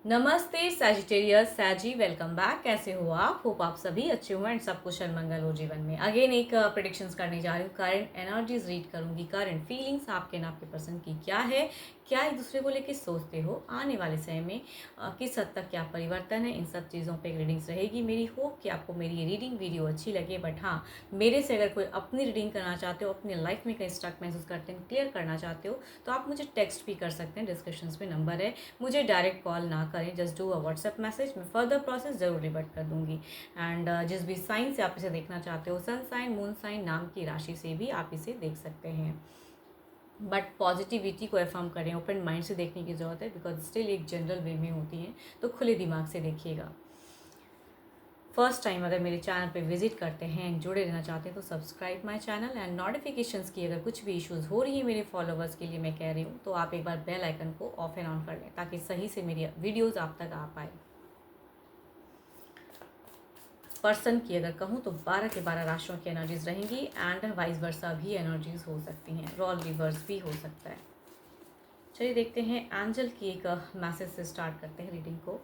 नमस्ते Sagittarius सैजी, welcome back. कैसे हो आप? होप आप सभी अच्छे हो एंड सब कुशल मंगल हो जीवन में। अगेन एक प्रेडिक्शंस करने जा रही हूँ। करंट एनर्जीज रीड करूंगी। करंट फीलिंग्स आपके एंड आपके पर्सन की क्या है, क्या एक दूसरे को लेके सोचते हो, आने वाले समय में किस हद तक क्या परिवर्तन है, इन सब चीज़ों पे एक रीडिंग्स रहेगी मेरी। होप कि आपको मेरी ये रीडिंग वीडियो अच्छी लगे। बट हाँ, मेरे से अगर कोई अपनी रीडिंग करना चाहते हो, अपनी लाइफ में कहीं स्टक महसूस करते हैं, क्लियर करना चाहते हो, तो आप मुझे टेक्स्ट भी कर सकते हैं। डिस्क्रिप्शन में नंबर है। मुझे डायरेक्ट कॉल ना करें, just do a WhatsApp message. मैं फर्दर प्रोसेस जरूर रिवर्ट कर दूंगी। एंड जिस भी साइन से आप इसे देखना चाहते हो, सन साइन, मून साइन, नाम की राशि से भी आप इसे देख सकते हैं। बट पॉजिटिविटी को एफर्म करें, ओपन माइंड से देखने की ज़रूरत है, बिकॉज स्टिल एक जनरल वे में होती हैं, तो खुले दिमाग से देखिएगा। फर्स्ट टाइम अगर मेरे चैनल पे विजिट करते हैं, जुड़े रहना चाहते हैं, तो subscribe my channel and notifications की अगर कुछ भी इश्यूज़ हो रही है मेरे फॉलोवर्स के लिए, मैं कह रही हूँ, तो आप एक बार बेल आइकन को ऑफ एंड ऑन कर लें, ताकि सही से मेरी वीडियोज़ आप तक आ पाए। पर्सन की अगर कहूँ तो 12 के 12 राशियों की एनर्जीज रहेंगी एंड वाइस वर्सा भी एनर्जीज हो सकती हैं, रोल रिवर्स भी हो सकता है। चलिए देखते हैं, एंजल की एक मैसेज से स्टार्ट करते हैं रीडिंग को।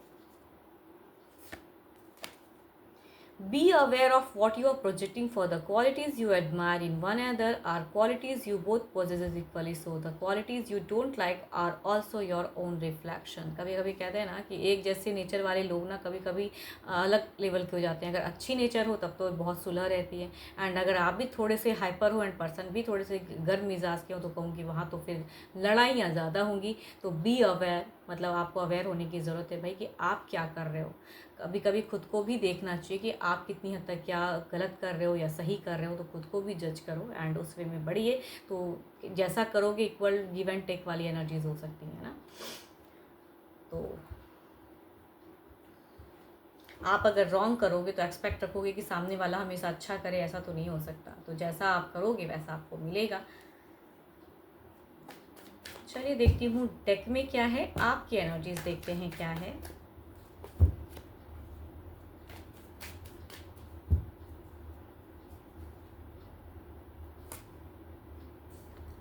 Be aware of what you are projecting, for the qualities you admire in one another are qualities you both possess equally. So the qualities you don't like are also your own reflection. कभी कभी कहते हैं ना कि एक जैसे nature वाले लोग ना कभी कभी अलग लेवल के हो जाते हैं। अगर अच्छी नेचर हो तब तो बहुत सुलह रहती है, एंड अगर आप भी थोड़े से हाइपर हो एंड पर्सन भी थोड़े से गर्म मिजाज के हो, तो कहूँगी वहाँ तो फिर लड़ाइयाँ ज़्यादा होंगी। तो बी अवेयर, मतलब आपको अवेयर होने की ज़रूरत है भाई कि आप क्या कर रहे हो। कभी कभी खुद को भी देखना चाहिए कि आप कितनी हद तक क्या गलत कर रहे हो या सही कर रहे हो, तो खुद को भी जज करो एंड उस वे में बढ़िए। तो जैसा करोगे इक्वल गिव एंड टेक वाली एनर्जीज हो सकती हैं ना। तो आप अगर रॉन्ग करोगे तो एक्सपेक्ट रखोगे कि सामने वाला हमेशा अच्छा करे, ऐसा तो नहीं हो सकता। तो जैसा आप करोगे वैसा आपको मिलेगा। चलिए देखती हूँ डेक में क्या है, आपकी एनर्जीज देखते हैं क्या है।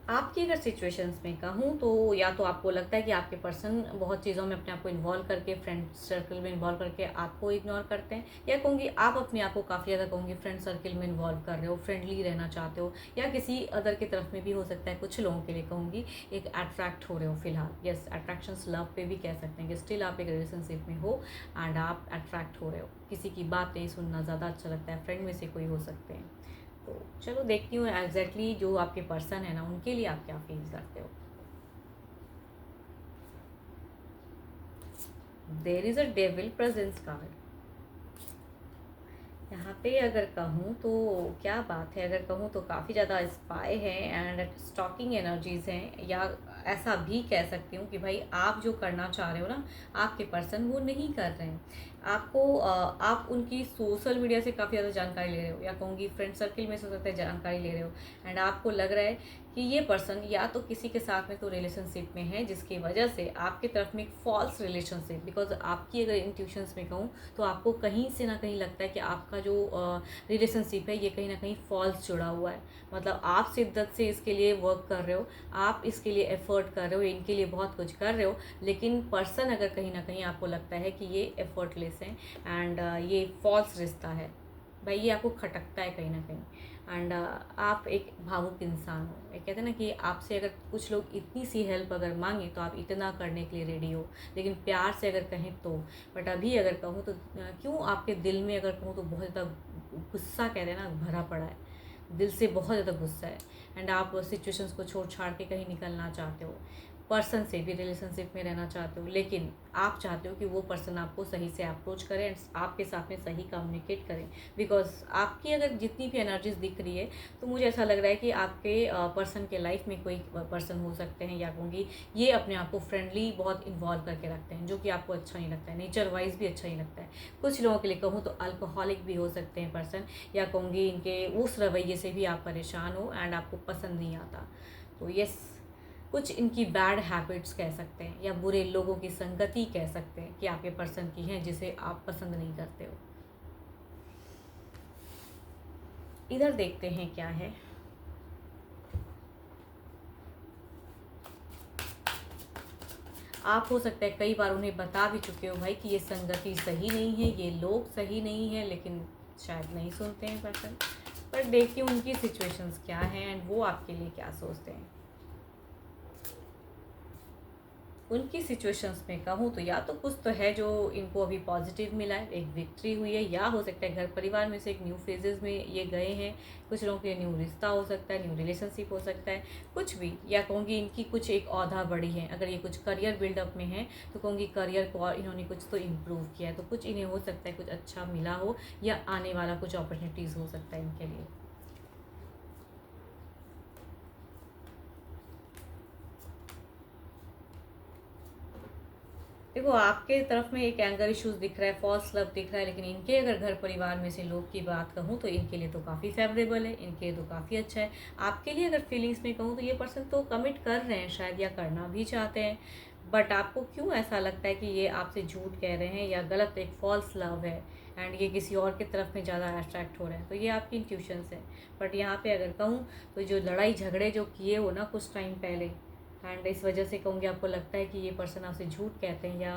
आपकी अगर सिचुएशंस में कहूँ तो या तो आपको लगता है कि आपके पर्सन बहुत चीज़ों में अपने आप को इन्वॉल्व करके, फ्रेंड सर्कल में इन्वॉल्व करके आपको इग्नोर करते हैं, या कहूँगी आप अपने आप को काफ़ी ज़्यादा कहूँगी फ्रेंड सर्कल में इन्वॉल्व कर रहे हो, फ्रेंडली रहना चाहते हो, या किसी अदर की तरफ में भी हो सकता है। कुछ लोगों के लिए कहूँगी एक अट्रैक्ट हो रहे हो फिलहाल। यस, अट्रैक्शंस लव पे भी कह सकते हैं कि स्टिल आप एक रिलेशनशिप में हो एंड आप अट्रैक्ट हो रहे हो। किसी की बातें सुनना ज़्यादा अच्छा लगता है, फ्रेंड में से कोई हो सकते हैं। तो चलो देखती हूँ एग्जैक्टली जो आपके पर्सन है ना, उनके लिए आप क्या फील करते हो। There is a devil presence card. यहाँ पे अगर कहूँ तो क्या बात है, अगर कहूँ तो काफ़ी ज़्यादा स्पाई है एंड स्टॉकिंग एनर्जीज हैं, या ऐसा भी कह सकती हूँ कि भाई आप जो करना चाह रहे हो ना, आपके पर्सन वो नहीं कर रहे हैं। आपको आप उनकी सोशल मीडिया से काफ़ी ज़्यादा जानकारी ले रहे हो, या कहूँगी फ्रेंड सर्किल में से हो सकता है जानकारी ले रहे हो, एंड आपको लग रहा है कि ये पर्सन या तो किसी के साथ में तो रिलेशनशिप में है, जिसकी वजह से आपकी तरफ में एक फॉल्स रिलेशनशिप, बिकॉज आपकी अगर इंट्यूशंस में कहूँ तो आपको कहीं से ना कहीं लगता है कि आपका जो रिलेशनशिप है ये कहीं ना कहीं फॉल्स जुड़ा हुआ है। मतलब आप शिद्दत से इसके लिए वर्क कर रहे हो, आप इसके लिए एफर्ट कर रहे हो, इनके लिए बहुत कुछ कर रहे हो, लेकिन पर्सन अगर कहीं ना कहीं आपको लगता है कि ये एफर्टलेस है एंड ये फॉल्स रिश्ता है, भाई ये आपको खटकता है कहीं ना कहीं। एंड आप एक भावुक इंसान हो। ये कहते हैं ना कि आपसे अगर कुछ लोग इतनी सी हेल्प अगर मांगे तो आप इतना करने के लिए रेडी हो, लेकिन प्यार से अगर कहें तो। बट अभी अगर कहूँ तो क्यों आपके दिल में अगर कहूँ तो बहुत ज़्यादा गुस्सा कहते हैं ना भरा पड़ा है, दिल से बहुत ज़्यादा गुस्सा है, एंड आप सिचुएशंस को छोड़ छाड़ के कहीं निकलना चाहते हो, पर्सन से भी रिलेशनशिप में रहना चाहते हो, लेकिन आप चाहते हो कि वो पर्सन आपको सही से अप्रोच करे एंड आपके साथ में सही कम्युनिकेट करें। बिकॉज आपकी अगर जितनी भी एनर्जीज दिख रही है, तो मुझे ऐसा लग रहा है कि आपके पर्सन के लाइफ में कोई पर्सन हो सकते हैं, या कहूँगी ये अपने आप को फ्रेंडली बहुत इन्वॉल्व करके रखते हैं, जो कि आपको अच्छा नहीं लगता है, नेचर वाइज भी अच्छा नहीं लगता है। कुछ लोगों के लिए कहूँ तो अल्कोहलिक भी हो सकते हैं पर्सन, या कहूँगी इनके उस रवैये से भी आप परेशान हो एंड आपको पसंद नहीं आता। तो यस, कुछ इनकी बैड हैबिट्स कह सकते हैं, या बुरे लोगों की संगति कह सकते हैं कि आपके पर्सन की हैं, जिसे आप पसंद नहीं करते हो। इधर देखते हैं क्या है। आप हो सकता है कई बार उन्हें बता भी चुके हो भाई कि ये संगति सही नहीं है, ये लोग सही नहीं है, लेकिन शायद नहीं सुनते हैं पर्सन। पर देखिए उनकी सिचुएशंस क्या हैं एंड वो आपके लिए क्या सोचते हैं। उनकी सिचुएशंस में कहूँ तो या तो कुछ तो है जो इनको अभी पॉजिटिव मिला है, एक विक्ट्री हुई है, या हो सकता है घर परिवार में से एक न्यू फेजेस में ये गए हैं। कुछ लोगों के न्यू रिश्ता हो सकता है, न्यू रिलेशनशिप हो सकता है, कुछ भी। या कहूँगी इनकी कुछ एक औधा बढ़ी है। अगर ये कुछ करियर बिल्डअप में है तो कहूँगी करियर को इन्होंने कुछ तो इम्प्रूव किया है, तो कुछ इन्हें हो सकता है कुछ अच्छा मिला हो, या आने वाला कुछ अपॉर्चुनिटीज़ हो सकता है इनके लिए। देखो आपके तरफ में एक एंगर इश्यूज दिख रहा है, फॉल्स लव दिख रहा है, लेकिन इनके अगर घर परिवार में से लोग की बात कहूँ तो इनके लिए तो काफ़ी फेवरेबल है, इनके लिए तो काफ़ी अच्छा है। आपके लिए अगर फीलिंग्स में कहूँ तो ये पर्सन तो कमिट कर रहे हैं शायद, या करना भी चाहते हैं, बट आपको क्यों ऐसा लगता है कि ये आपसे झूठ कह रहे हैं या गलत एक फॉल्स लव है एंड ये किसी और की तरफ में ज़्यादा अट्रैक्ट हो रहे हैं, तो ये आपकी इंट्यूशंस है। बट यहाँ पे अगर कहूँ तो जो लड़ाई झगड़े जो किए हो ना कुछ टाइम पहले, एंड इस वजह से कहूँगी आपको लगता है कि ये पर्सन आपसे झूठ कहते हैं या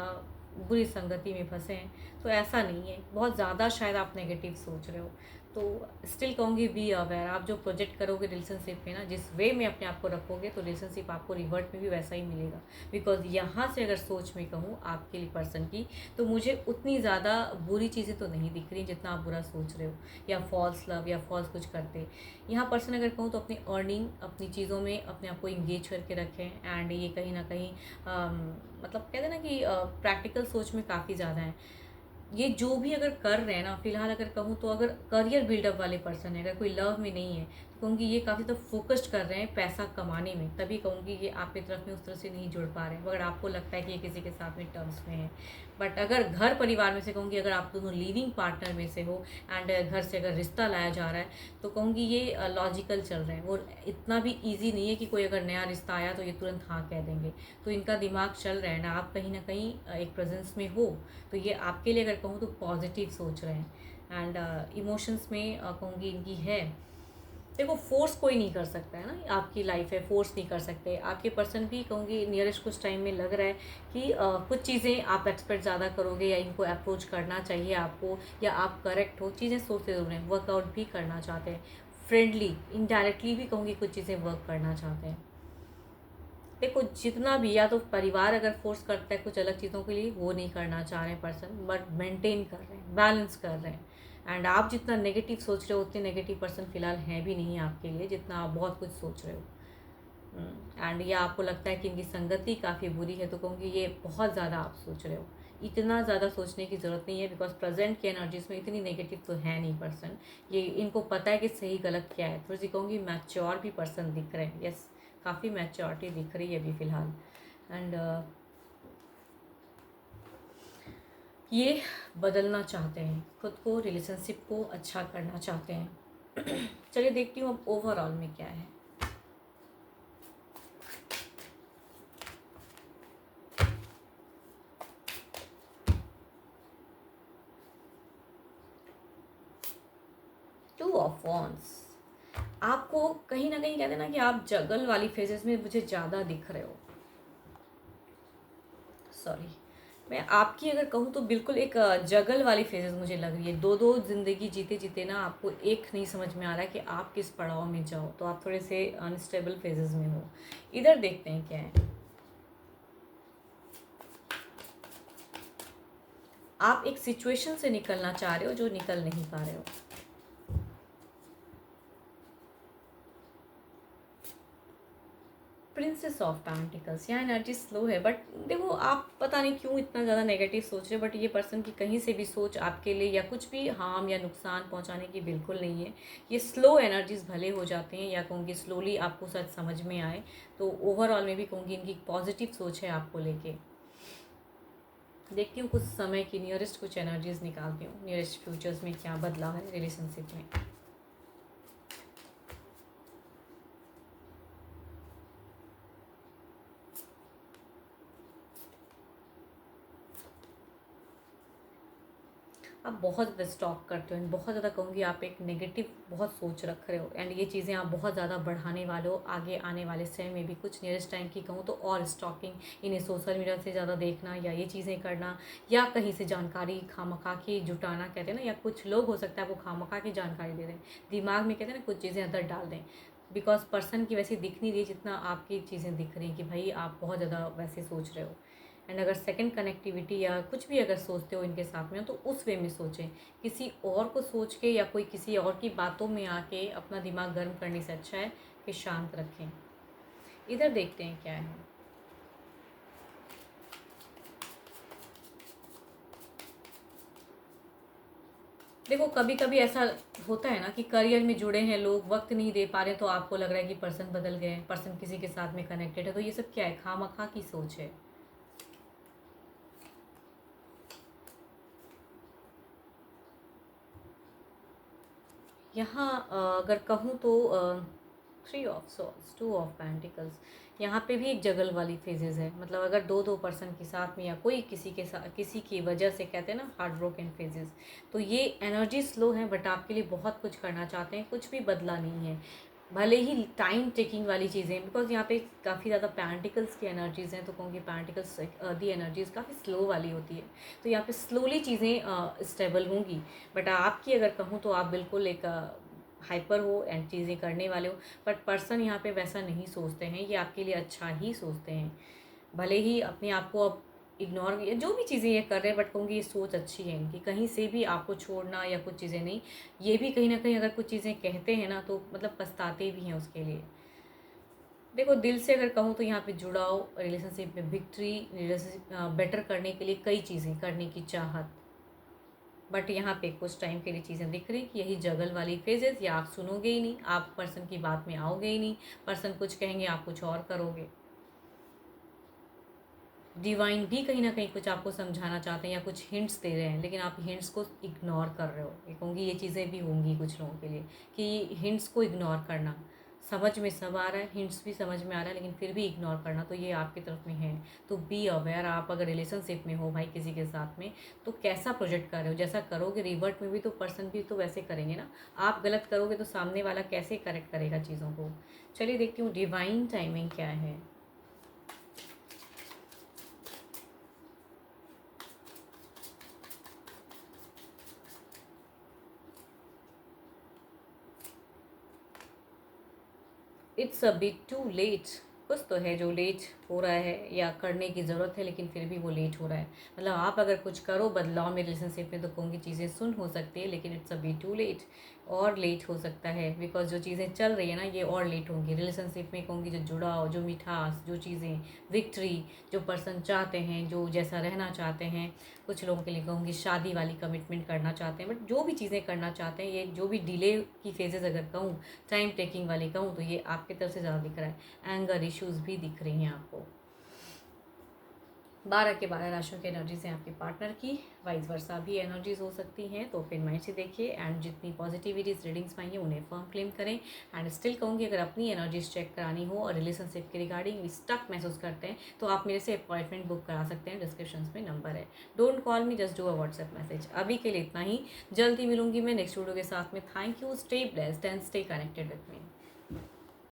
बुरी संगति में फंसे हैं, तो ऐसा नहीं है। बहुत ज़्यादा शायद आप नेगेटिव सोच रहे हो, तो स्टिल कहूँगी बी अवेयर। आप जो प्रोजेक्ट करोगे रिलेशनशिप में ना, जिस वे में अपने आप को रखोगे तो रिलेशनशिप आपको रिवर्ट में भी वैसा ही मिलेगा। बिकॉज यहाँ से अगर सोच में कहूँ आपके लिए पर्सन की, तो मुझे उतनी ज़्यादा बुरी चीज़ें तो नहीं दिख रही जितना आप बुरा सोच रहे हो, या फॉल्स लव या फॉल्स कुछ करते। यहाँ पर्सन अगर कहूँ तो अपनी अर्निंग अपनी चीज़ों में अपने आप को इंगेज करके रखें, एंड ये कहीं ना कहीं मतलब कहते हैं ना कि प्रैक्टिकल सोच में काफ़ी ज़्यादा है। ये जो भी अगर कर रहे हैं ना फिलहाल, अगर कहूँ तो अगर करियर बिल्डअप वाले पर्सन है, अगर कोई लव में नहीं है, तो कहूँगी ये काफ़ी तो फोकस्ड कर रहे हैं पैसा कमाने में, तभी कहूँगी ये आपकी तरफ में उस तरह से नहीं जुड़ पा रहे हैं, अगर आपको लगता है कि ये किसी के साथ में टर्म्स में है। बट अगर घर परिवार में से कहूँगी अगर आप दोनों लिविंग पार्टनर में से हो एंड घर से अगर रिश्ता लाया जा रहा है, तो कहूँगी ये लॉजिकल चल रहे हैं। वो इतना भी ईजी नहीं है कि कोई अगर नया रिश्ता आया तो ये तुरंत हाँ कह देंगे, तो इनका दिमाग चल रहा है ना, आप कहीं ना कहीं एक प्रेजेंस में हो, तो ये आपके लिए अगर कहूँ तो पॉजिटिव सोच रहे हैं। एंड इमोशंस में कहूँगी इनकी है। देखो फोर्स कोई नहीं कर सकता है ना, आपकी लाइफ है, फोर्स नहीं कर सकते। आपके पर्सन भी कहूँगी नियरेस्ट कुछ टाइम में लग रहा है कि कुछ चीज़ें आप एक्सपेक्ट ज़्यादा करोगे, या इनको अप्रोच करना चाहिए आपको, या आप करेक्ट हो, चीज़ें सोचते ज़रूर हैं, वर्कआउट भी करना चाहते हैं, फ्रेंडली इनडायरेक्टली भी कहूँगी कुछ चीज़ें वर्क करना चाहते हैं। देखो जितना भी, या तो परिवार अगर फोर्स करता है कुछ अलग चीज़ों के लिए, वो नहीं करना चाह रहे हैं पर्सन, बट मेंटेन कर रहे हैं, बैलेंस कर रहे हैं। एंड आप जितना नेगेटिव सोच रहे हो उतने नेगेटिव पर्सन फिलहाल हैं भी नहीं आपके लिए, जितना आप बहुत कुछ सोच रहे हो। एंड ये आपको लगता है कि इनकी संगति काफ़ी बुरी है, तो कहूँगी ये बहुत ज़्यादा आप सोच रहे हो। इतना ज़्यादा सोचने की ज़रूरत नहीं है, बिकॉज प्रेजेंट की एनर्जीज में इतनी नेगेटिव तो है नहीं पर्सन। ये इनको पता है कि सही गलत क्या है, थोड़ी सी कहूँगी मैच्योर भी पर्सन दिख रहे हैं। यस, काफ़ी मैच्योरिटी दिख रही है अभी फ़िलहाल। एंड ये बदलना चाहते हैं खुद को, रिलेशनशिप को अच्छा करना चाहते हैं। चलिए देखती हूँ अब ओवरऑल में क्या है। टू ऑफ वॉन्ड्स, आपको कहीं ना कहीं कहते हैं ना कि आप जगल वाली फेजेस में मुझे ज़्यादा दिख रहे हो। सॉरी, मैं आपकी अगर कहूँ तो बिल्कुल एक जगल वाली फेजेस मुझे लग रही है। दो दो जिंदगी जीते जीते ना आपको एक नहीं समझ में आ रहा है कि आप किस पड़ाव में जाओ, तो आप थोड़े से अनस्टेबल फेजेस में हो। इधर देखते हैं क्या है। आप एक सिचुएशन से निकलना चाह रहे हो जो निकल नहीं पा रहे हो। प्रिंसेस ऑफ पेंटिकल्स, यहाँ एनर्जी स्लो है, बट देखो आप पता नहीं क्यों इतना ज़्यादा नेगेटिव सोच रहे हो, बट ये पर्सन की कहीं से भी सोच आपके लिए या कुछ भी हार्म या नुकसान पहुँचाने की बिल्कुल नहीं है। ये स्लो एनर्जीज भले हो जाते हैं, या कहूँगी स्लोली आपको सच समझ में आए, तो ओवरऑल में भी कहूँगी इनकी पॉजिटिव सोच है आपको लेके। देखती हूँ कुछ समय की नियरेस्ट कुछ एनर्जीज निकालती हूँ, नियरेस्ट फ्यूचर्स में क्या बदलाव है रिलेशनशिप में। आप बहुत ज़्यादा स्टॉक करते हो एंड बहुत ज़्यादा कहूँगी आप एक नेगेटिव बहुत सोच रख रहे हो एंड ये चीज़ें आप बहुत ज़्यादा बढ़ाने वाले हो आगे आने वाले समय में भी। कुछ नियरेस्ट टाइम की कहूँ तो और स्टॉकिंग इन्हें सोशल मीडिया से ज़्यादा देखना या ये चीज़ें करना या कहीं से जानकारी खामखा के जुटाना कहते हैं ना, या कुछ लोग हो सकता है आपको खामखा की जानकारी दे दें, दिमाग में कहते हैं ना कुछ चीज़ें अंदर डाल दें, बिकॉज पर्सन की वैसे दिख नहीं रही जितना आपकी चीज़ें दिख रही हैं कि भाई आप बहुत ज़्यादा वैसे सोच रहे हो। एंड अगर सेकंड कनेक्टिविटी या कुछ भी अगर सोचते हो इनके साथ में हो तो उस वे में सोचें, किसी और को सोच के या कोई किसी और की बातों में आके अपना दिमाग गर्म करने से अच्छा है कि शांत रखें। इधर देखते हैं क्या है। देखो कभी कभी ऐसा होता है ना कि करियर में जुड़े हैं लोग, वक्त नहीं दे पा रहे, तो आपको लग रहा है कि पर्सन बदल गए, पर्सन किसी के साथ में कनेक्टेड है, तो ये सब क्या है, खामखा की सोच है। यहाँ अगर कहूँ तो 3 ऑफ सॉर्ट्स, 2 ऑफ पेंटिकल्स, यहाँ पे भी एक जगल वाली फेजेस है। मतलब अगर दो दो पर्सन के साथ में या कोई किसी के साथ किसी की वजह से कहते हैं ना हार्ट ब्रोकन फेजेस, तो ये एनर्जी स्लो है बट आपके लिए बहुत कुछ करना चाहते हैं, कुछ भी बदला नहीं है, भले ही टाइम टेकिंग वाली चीज़ें, बिकॉज यहाँ पे काफ़ी ज़्यादा पैंटिकल्स की एनर्जीज़ हैं, तो कहूँगी पैंटिकल्स दी एनर्जीज़ काफ़ी स्लो वाली होती है, तो यहाँ पे स्लोली चीज़ें स्टेबल होंगी। बट आपकी अगर कहूँ तो आप बिल्कुल एक हाइपर हो एंड चीज़ें करने वाले हो, बट पर्सन यहाँ पे वैसा नहीं सोचते हैं, ये आपके लिए अच्छा ही सोचते हैं। भले ही अपने आप को अब इग्नोर या जो भी चीज़ें ये कर रहे हैं, बट कहूँगी ये सोच अच्छी है इनकी, कहीं से भी आपको छोड़ना या कुछ चीज़ें नहीं, ये भी कहीं ना कहीं अगर कुछ चीज़ें कहते हैं ना तो मतलब पछताते भी हैं उसके लिए। देखो दिल से अगर कहूँ तो यहाँ पे जुड़ाव, रिलेशनशिप में विक्ट्री, रिलेशनशिप बेटर करने के लिए कई चीज़ें करने की चाहत, बट यहाँ पे कुछ टाइम के लिए चीज़ें दिख रही कि यही जगल वाली फेजेस, या आप सुनोगे ही नहीं, आप पर्सन की बात में आओगे ही नहीं, पर्सन कुछ कहेंगे आप कुछ और करोगे। डिवाइन भी कहीं ना कहीं कुछ आपको समझाना चाहते हैं या कुछ हिंट्स दे रहे हैं, लेकिन आप हिंट्स को इग्नोर कर रहे हो। ये कहूँगी ये चीज़ें भी होंगी कुछ लोगों के लिए कि हिंट्स को इग्नोर करना, समझ में सब आ रहा है, हिंट्स भी समझ में आ रहा है, लेकिन फिर भी इग्नोर करना, तो ये आपकी तरफ में है। तो बी अवेयर, आप अगर रिलेशनशिप में हो भाई किसी के साथ में, तो कैसा प्रोजेक्ट कर रहे हो, जैसा करोगे रिवर्ट में भी तो पर्सन भी तो वैसे करेंगे ना। आप गलत करोगे तो सामने वाला कैसे करेक्ट करेगा चीज़ों को। चलिए देखती हूँ डिवाइन टाइमिंग क्या है। It's a bit too late, कुछ तो है जो लेट हो रहा है या करने की ज़रूरत है लेकिन फिर भी वो लेट हो रहा है। मतलब आप अगर कुछ करो बदलाव में रिलेशनशिप में तो कहूँगी चीज़ें सुन हो सकती है, लेकिन it's a bit too late, और लेट हो सकता है, बिकॉज जो चीज़ें चल रही है ना ये और लेट होंगी। रिलेशनशिप में कहूँगी जो जुड़ाव, जो मिठास, जो चीज़ें विक्ट्री, जो पर्सन चाहते हैं, जो जैसा रहना चाहते हैं, कुछ लोगों के लिए कहूँगी शादी वाली कमिटमेंट करना चाहते हैं, बट जो भी चीज़ें करना चाहते हैं, ये जो भी डिले की फेजेस अगर कहूँ, टाइम टेकिंग वाली कहूँ, तो ये आपकी तरफ से ज़्यादा दिख रहा है। एंगर इश्यूज़ भी दिख रही हैं आपको। 12 के 12 राशियों की एनर्जीज हैं आपके पार्टनर की, वाइस वर्सा भी एनर्जीज हो सकती हैं, तो फिर माइंड से देखिए एंड जितनी पॉजिटिविटीज रीडिंग्स पाएंगे उन्हें फर्म क्लेम करें। एंड स्टिल कहूँगी अगर अपनी एनर्जीज चेक करानी हो और रिलेशनशिप के रिगार्डिंग स्टक महसूस करते हैं तो आप मेरे से अपॉइंटमेंट बुक करा सकते हैं, डिस्क्रिप्शन में नंबर है। Don't call me, just do a WhatsApp message. अभी के लिए इतना ही, जल्दी मिलूंगी मैं नेक्स्ट वीडियो के साथ में। Thank you, stay blessed and stay connected with me.